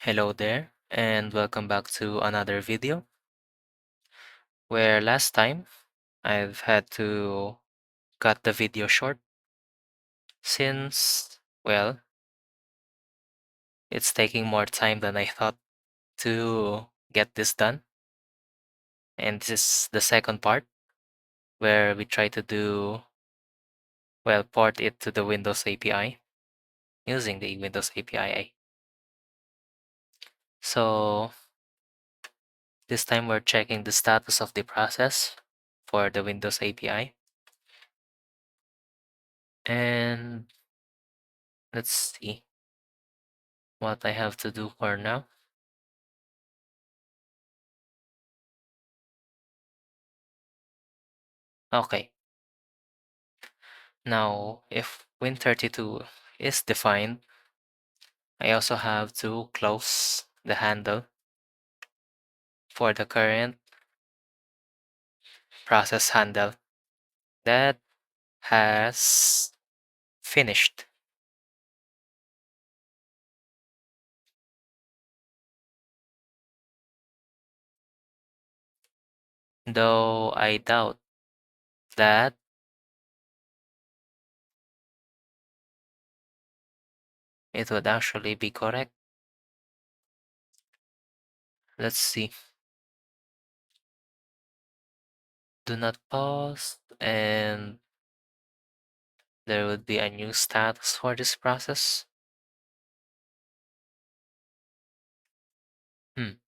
Hello there, and welcome back to another video where last time I've had to cut the video short since, well, it's taking more time than I thought to get this done. And this is the second part where we try to port it to the Windows API using the Windows API. So this time we're checking the status of the process for the Windows API. And let's see what I have to do for now. Okay, now if win32 is defined, I also have to close the handle for the current process handle that has finished. Though I doubt that it would actually be correct. Let's see. Do not pause, and there would be a new status for this process. Hmm.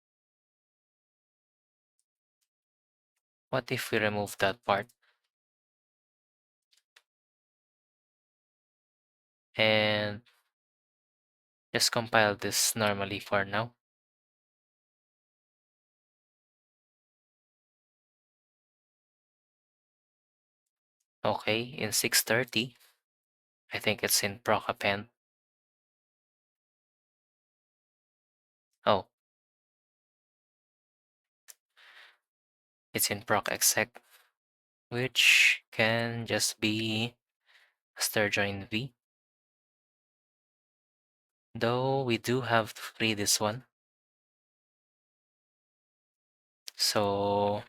What if we remove that part and just compile this normally for now? Okay, in 630, I think it's in proc append. Oh, it's in proc exec, which can just be strjoin v. Though we do have to free this one. So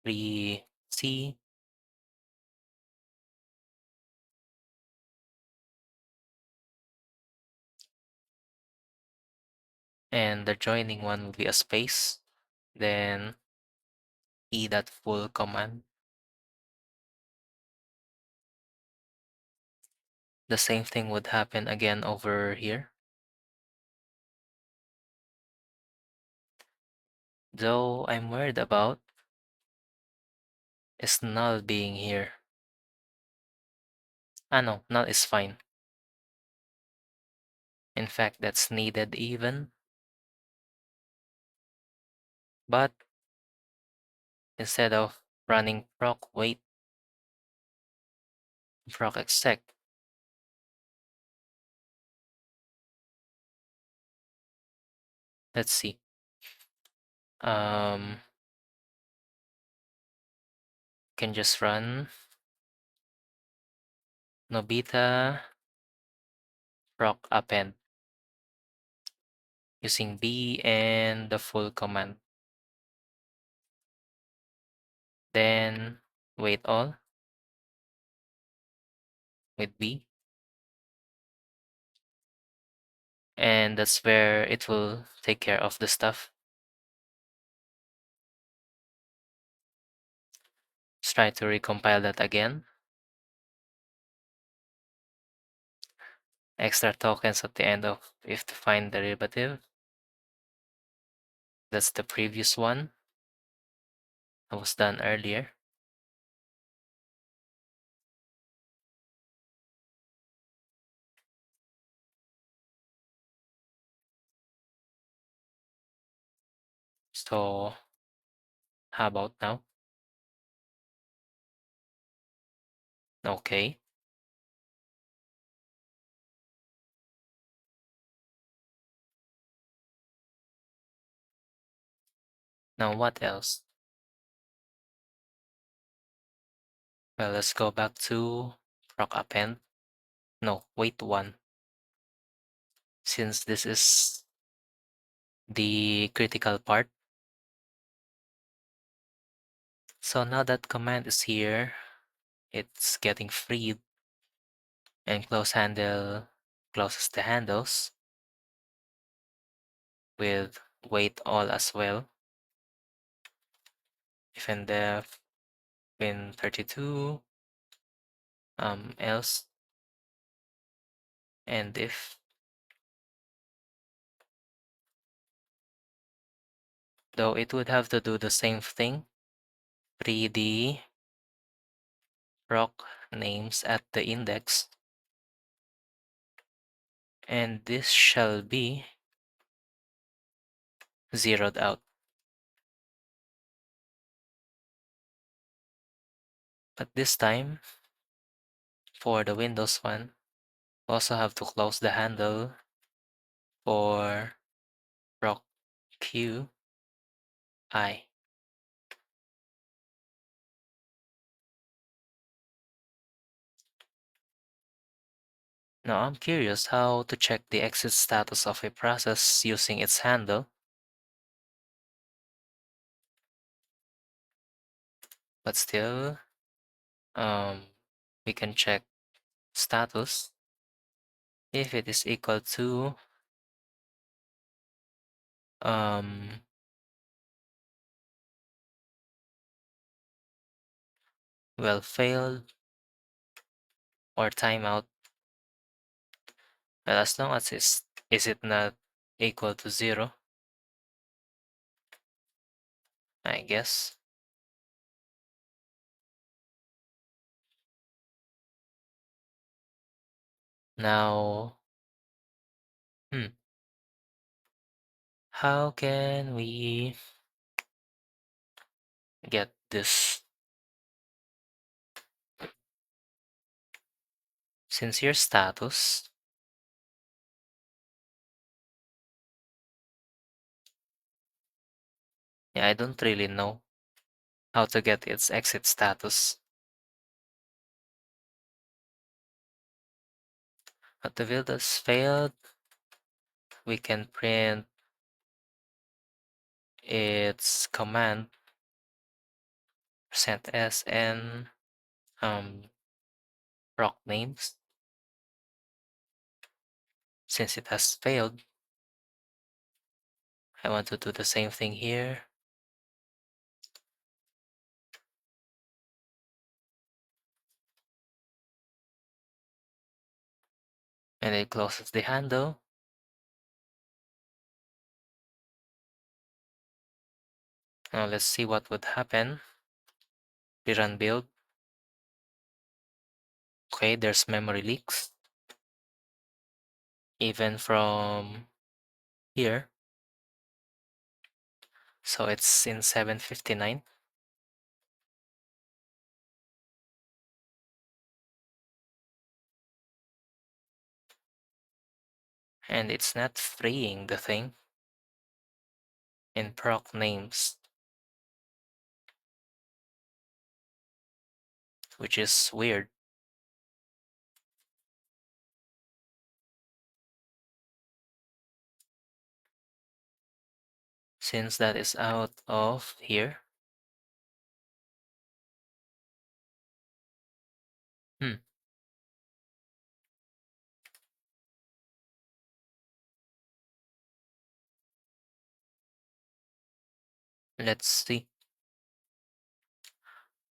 free C, and the joining one will be a space, then E that full command. The same thing would happen again over here. Though I'm worried about is null being here. Ah no, null is fine. In fact, that's needed even. But instead of running proc wait, proc exec, let's see. Can just run nobita proc append using B and the full command. Then wait all with B. And that's where it will take care of the stuff. Let's try to recompile that again. Extra tokens at the end of if defined derivative. That's the previous one that was done earlier. So how about now? Okay. Now what else? Well, let's go back to proc append. No, wait one. Since this is the critical part. So now that command is here, it's getting freed, and close handle closes the handles with wait all as well. If and def win32 else and if, though it would have to do the same thing, free the proc names at the index, and this shall be zeroed out. But this time, for the Windows one, we also have to close the handle for proc q I. Now I'm curious how to check the exit status of a process using its handle, but still, um, we can check status if it is equal to um, well failed or timeout. Well, as long as is it not equal to 0, I guess. Now, how can we get this? Since your status, yeah, I don't really know how to get its exit status. But the build has failed. We can print its command %s and proc names. Since it has failed, I want to do the same thing here. And it closes the handle. Now let's see what would happen. We run build. Okay, there's memory leaks. Even from here. So it's in 759. And it's not freeing the thing in proc names, which is weird. Since that is out of here. Let's see.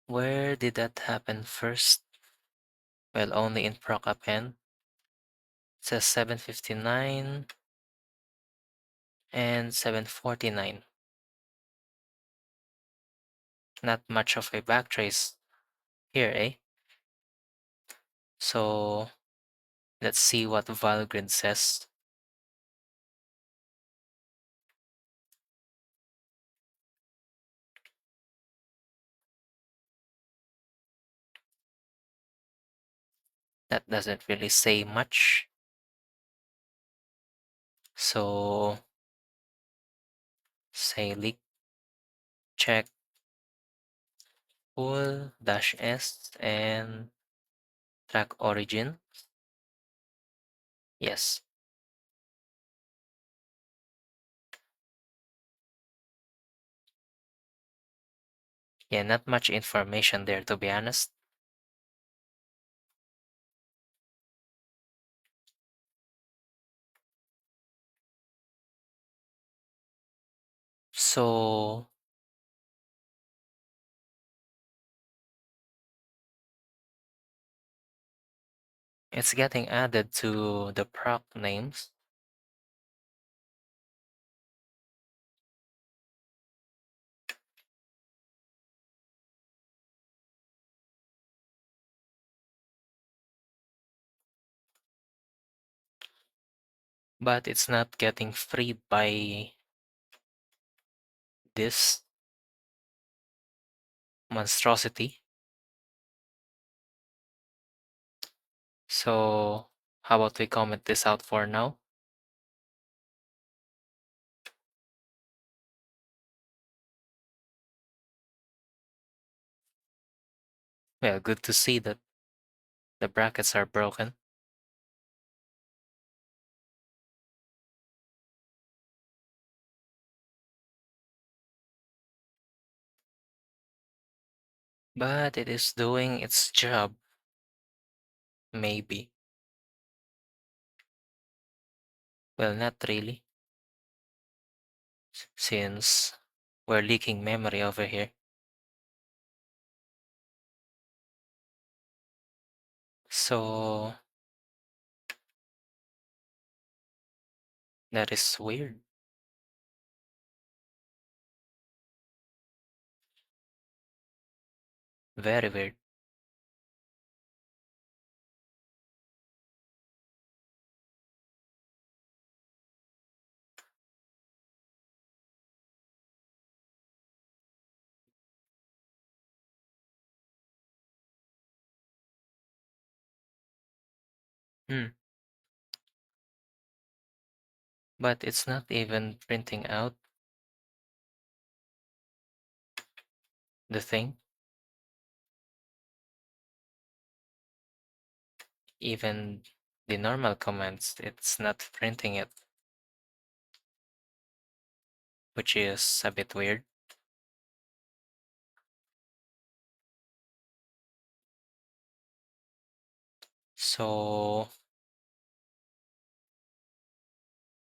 Where did that happen first? Well, only in proc append. It says 759 and 749. Not much of a backtrace here, eh? So let's see what Valgrid says. That doesn't really say much. So say leak check pull-s and track origin. Yes. Yeah, not much information there, to be honest. So it's getting added to the proc names. But it's not getting freed by this monstrosity. So how about we comment this out for now? Well, good to see that the brackets are broken. But it is doing its job, maybe. Well, not really, since we're leaking memory over here. So that is weird. Very weird. Hmm. But it's not even printing out the thing. Even the normal commands, it's not printing it, which is a bit weird. So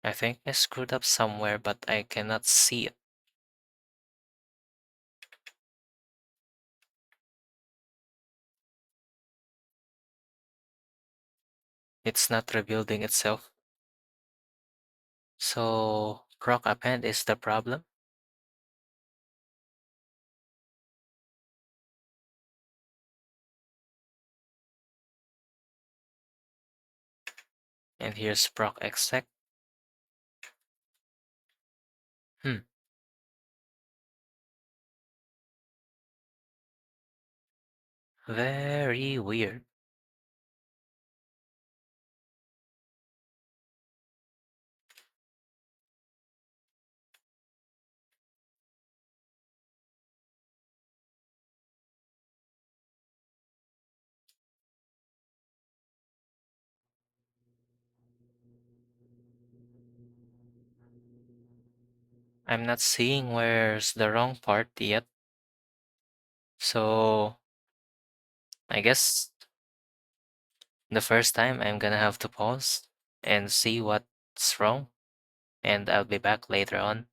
I think I screwed up somewhere, but I cannot see it. It's not rebuilding itself. So proc append is the problem. And here's proc exec. Hmm. Very weird. I'm not seeing where's the wrong part yet. So I guess the first time I'm gonna have to pause and see what's wrong, and I'll be back later on.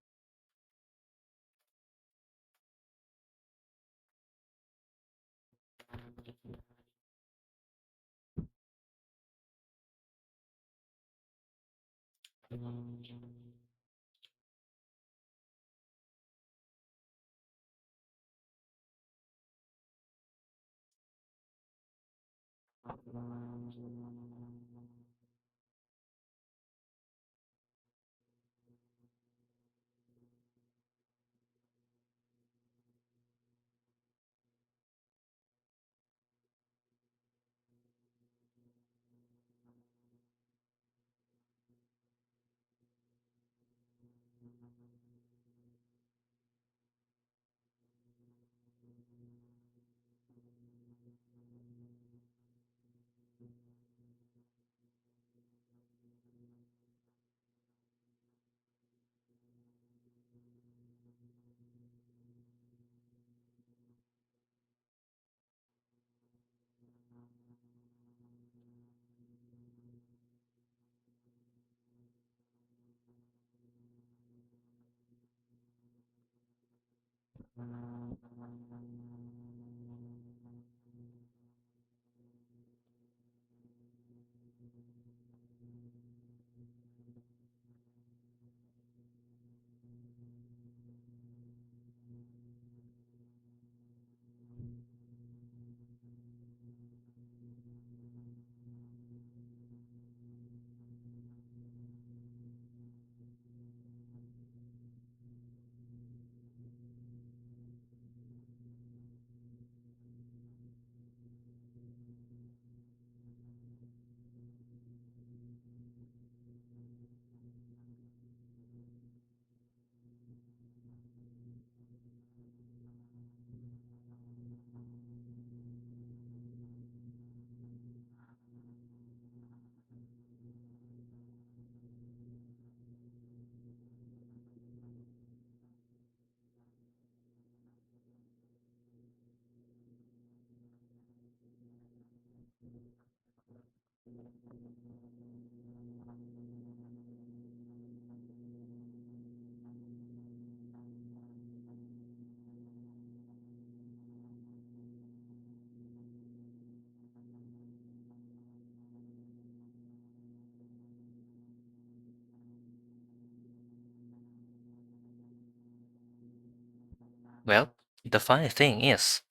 Well, the funny thing is,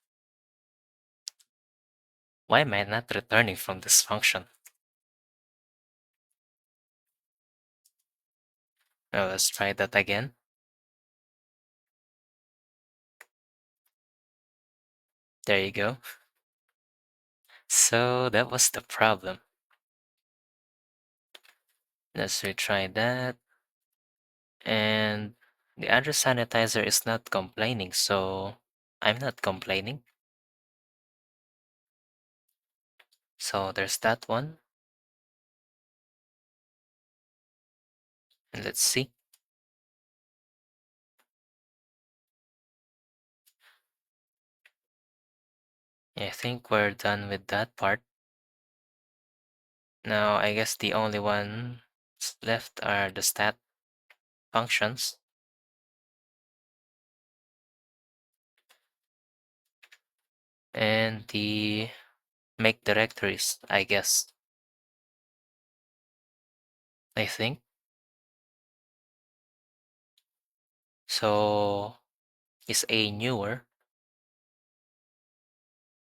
why am I not returning from this function? Well, let's try that again. There you go. So that was the problem. Let's retry that. And the address sanitizer is not complaining, so I'm not complaining. So there's that one. And let's see. I think we're done with that part. Now, I guess the only ones left are the stat functions. And the make directories, I guess. I think. So is A newer?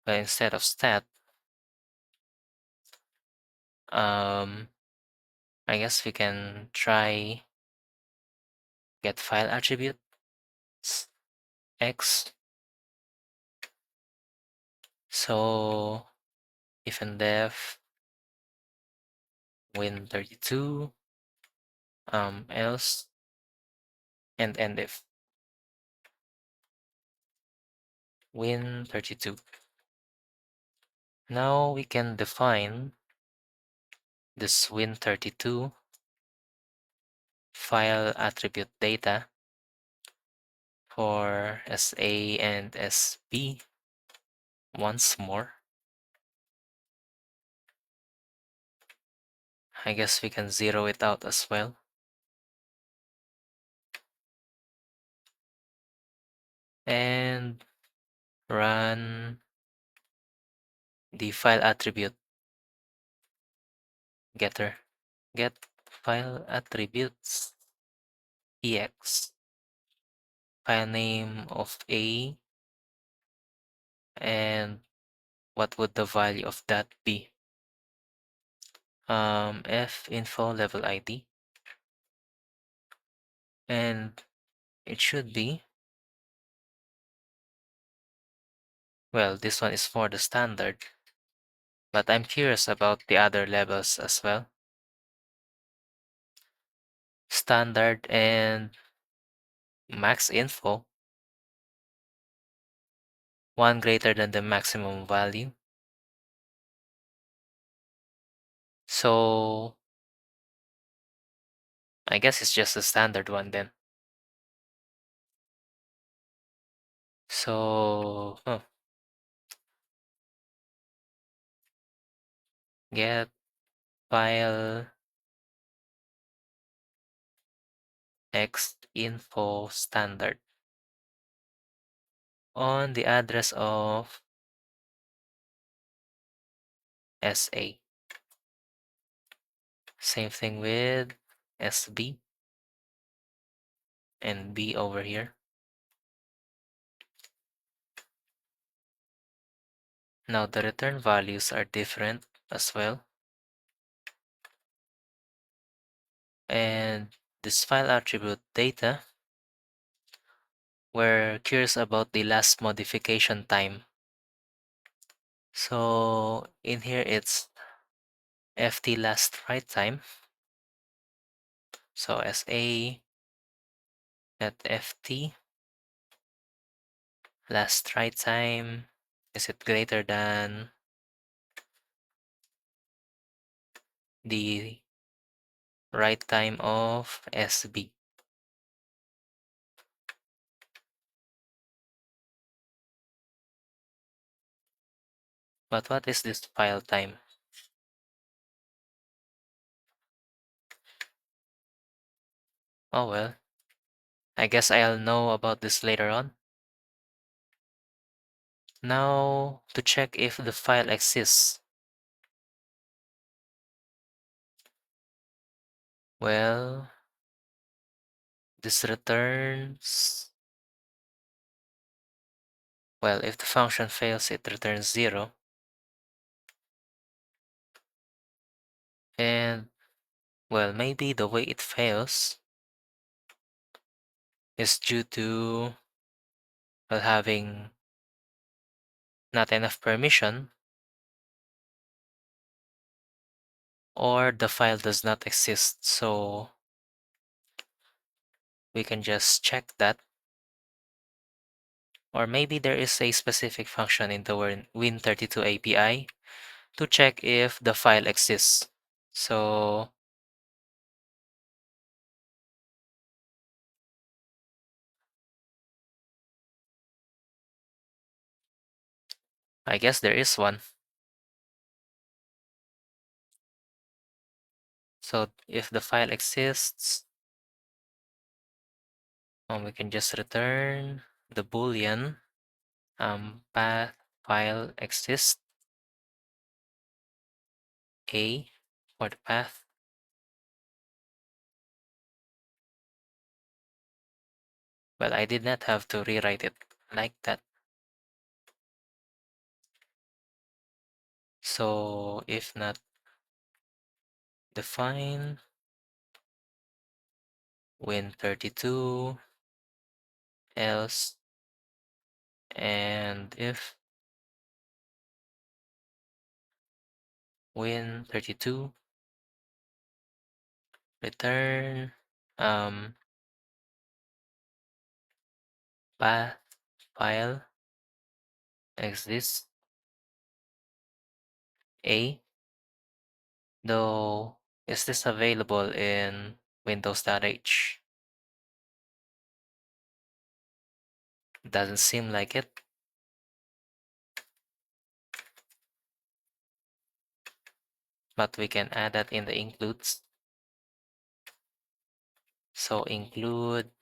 But instead of stat, um, I guess we can try get file attribute X. So if and def win32 else and if win32. Now we can define this win32 file attribute data for SA and SB once more. I guess we can zero it out as well. And run the file attribute getter. Get file attributes ex. File name of A, and what would the value of that be? F info level ID, and it should be, well, this one is for the standard, but I'm curious about the other levels as well. Standard and max info, one greater than the maximum value. So I guess it's just a standard one then. So get file x info standard. on the address of SA. Same thing with SB and B over here. Now the return values are different as well. And this file attribute data, we're curious about the last modification time. So in here it's ft last write time. So sa at ft last write time, is it greater than the write time of sb? But what is this file time? Oh well, I guess I'll know about this later on. Now to check if the file exists. Well, this returns, well, if the function fails, it returns 0. And, well, maybe the way it fails is due to, well, having not enough permission, or the file does not exist. So we can just check that. Or maybe there is a specific function in the win32 API to check if the file exists. So I guess there is one. So if the file exists, we can just return the boolean path file exists a for the path. Well, I did not have to rewrite it like that. So if not define win32 else, and if win32 return path file exists a, though is this available in windows.h? Doesn't seem like it. But we can add that in the includes. So include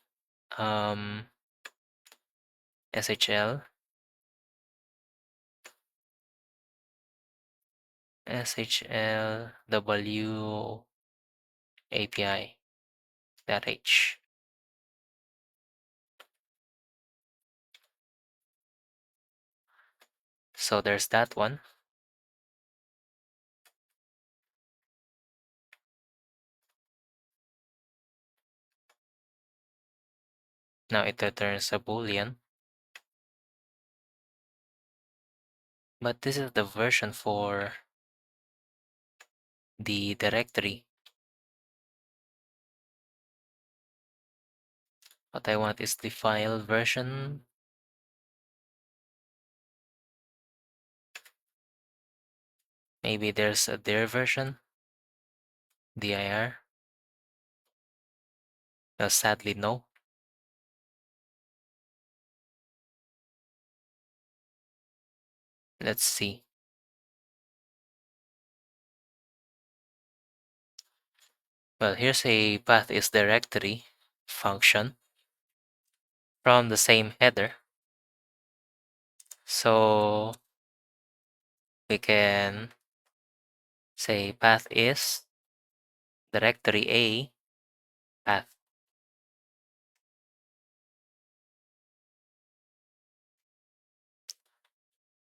shl shlw api.h. So there's that one. Now it returns a boolean. But this is the version for the directory. What I want is the file version. Maybe there's a dir version, dir. Sadly, no. Let's see. Well, here's a path is directory function from the same header. So we can say path is directory A path.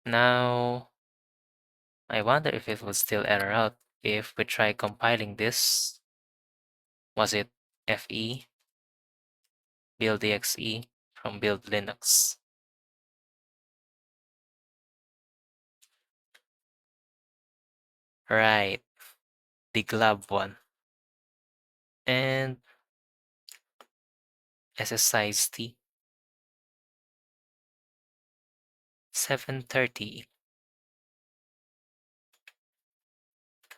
Now, I wonder if it would still error out if we try compiling this. Was it FE build exe from build Linux? Right, the glob one. And SSI's T 730.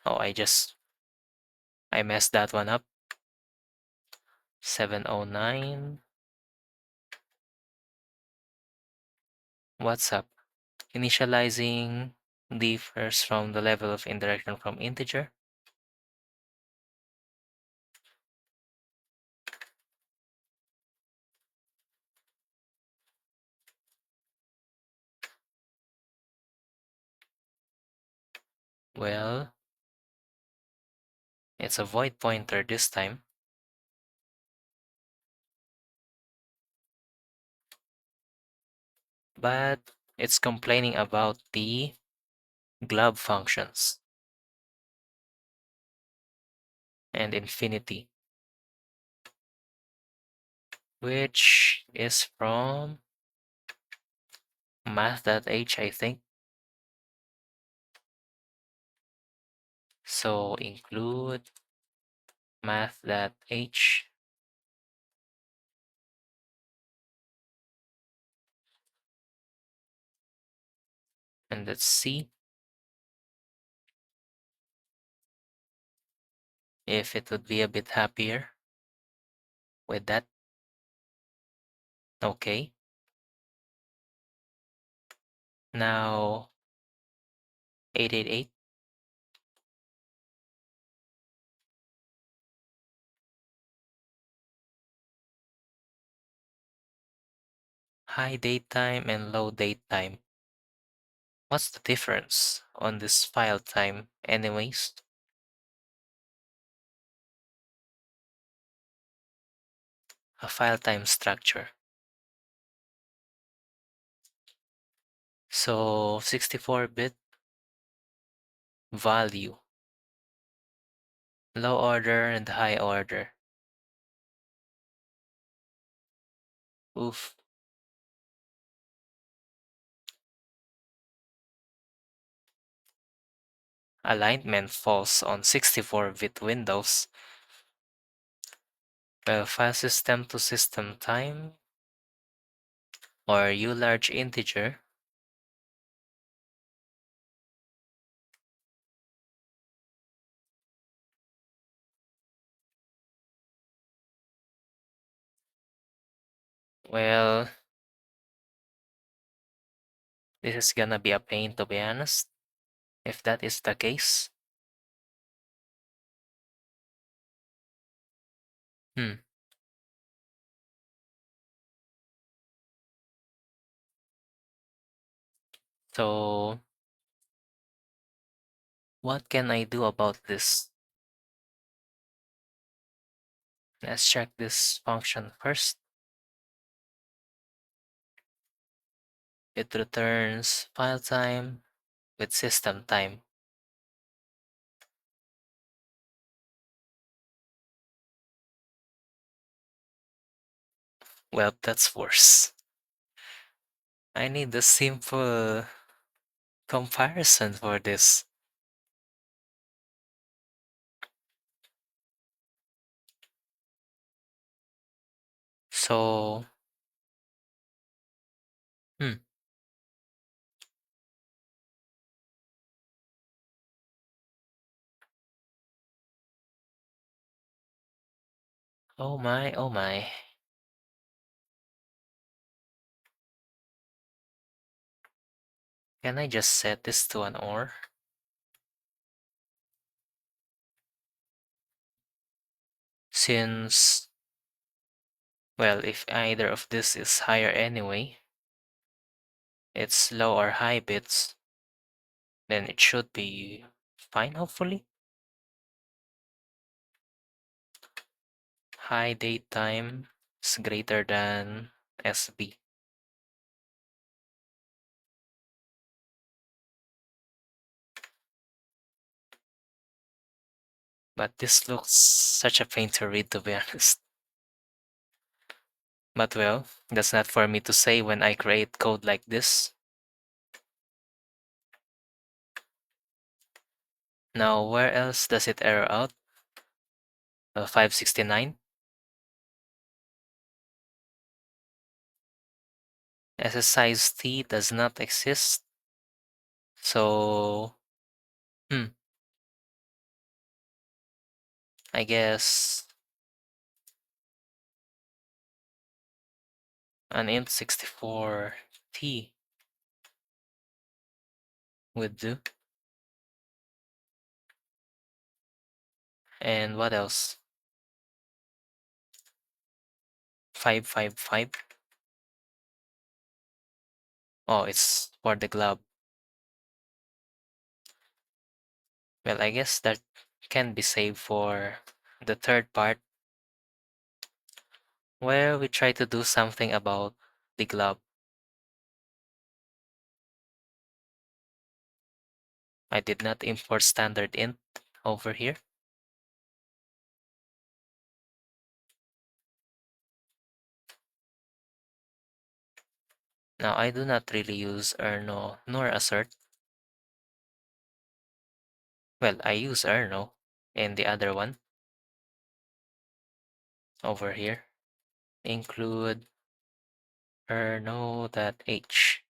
Oh, I messed that one up. 709. What's up? Initializing differs from the level of indirection from integer. Well, it's a void pointer this time. But it's complaining about the glob functions and infinity, which is from math.h, I think. So include math.h. And let's see if it would be a bit happier with that. Okay. Now 888. High date time and low date time. What's the difference on this file time anyways? A file time structure. So 64-bit value, low order and high order. Oof. Alignment falls on 64-bit Windows. Well, file system to system time or U large integer. Well, this is gonna be a pain, to be honest, if that is the case. Hmm. So what can I do about this? Let's check this function first. It returns file time with system time. Well, that's worse. I need a simple comparison for this. So, hmm. Oh my, oh my. Can I just set this to an OR? Since, well, if either of this is higher anyway, it's low or high bits, then it should be fine, hopefully. High date time is greater than SB. But this looks such a pain to read, to be honest. But well, that's not for me to say when I create code like this. Now, where else does it error out? 569. SS size T does not exist. So, hmm, I guess an int 64T would do. And what else? 555. Oh, it's for the glob. Well, I guess that can be saved for the third part, where we try to do something about the glob. I did not import standard int over here. Now, I do not really use erno nor assert. Well, I use erno in the other one over here. Include erno.h.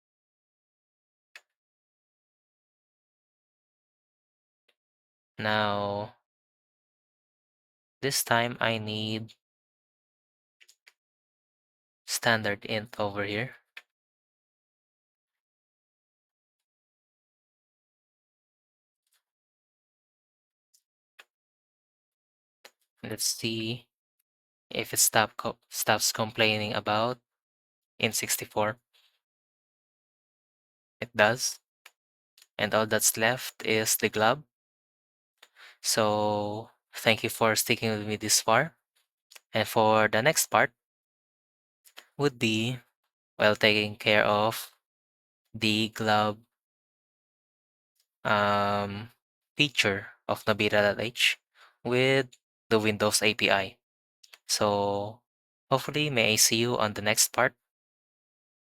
Now, this time I need standard int over here. Let's see if it stops complaining about int64. It does. And all that's left is the glob. So thank you for sticking with me this far. And for the next part would be, well, taking care of the glob um, feature of nobita.h with the Windows API. So hopefully may I see you on the next part.